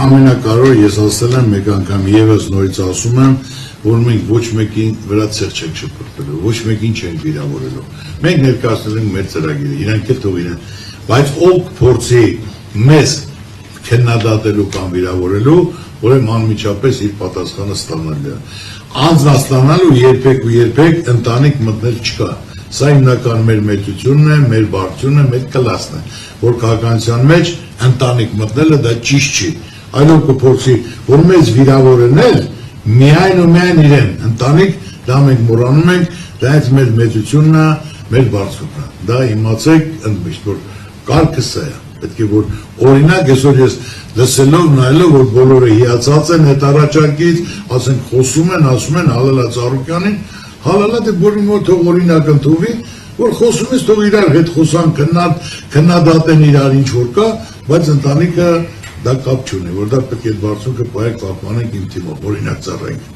ամենակարևորը ես ասել եմ մեկ անգամ եւս նորից ասում եմ, որ մենք ոչ մեկին վրա ցեղ չենք շփոթվելու, ոչ մեկին չենք վիրավորելու։ Մենք ներկայացնել ենք մեր ծրագիրը, իրանք էլ թող իրեն, բայց ով փորձի մեզ քննադատելու կամ վիրավորելու, ուրեմն անմիջապես իր պատասխանը ստանալու է։ Անձնաստանալու երբեք ընտանիք մտնել չկա։ Սա հիմնական մեր մեծությունն է, մեր բարձրությունն է, մեր կլասն է, որ քաղաքականության մեջ ընտանիք մտնելը դա ճիշտ չի։ Այլով կփորձի, որ մեզ վիրավորել, միայն ու միայն իրեն ընտանիք, դա մենք մոռանում ենք, դա հենց մեր մեծությունն է, մեր բարձրությունն է։ Դա իմացեք ընդմիշտ, որ կարգը սա է։ Պետք է որ օրինակ այսօր ես լսելով նայելով որ բոլորը հիացած են այդ առաջարկից, ասենք խոսում են, ասում են Հալալա Ծառուկյանին, Հալալա դե բոլորի մոտ թող օրինակ ընդունվի, որ խոսում ես թող իրար հետ խոսան, քննադատեն իրար ինչ որ կա, բայց ընտանիքը դա կապ չունի, որ դա պետք է բարձունքը պայեք պահպանենք իմ թիմով, օրինակ ծառայենք։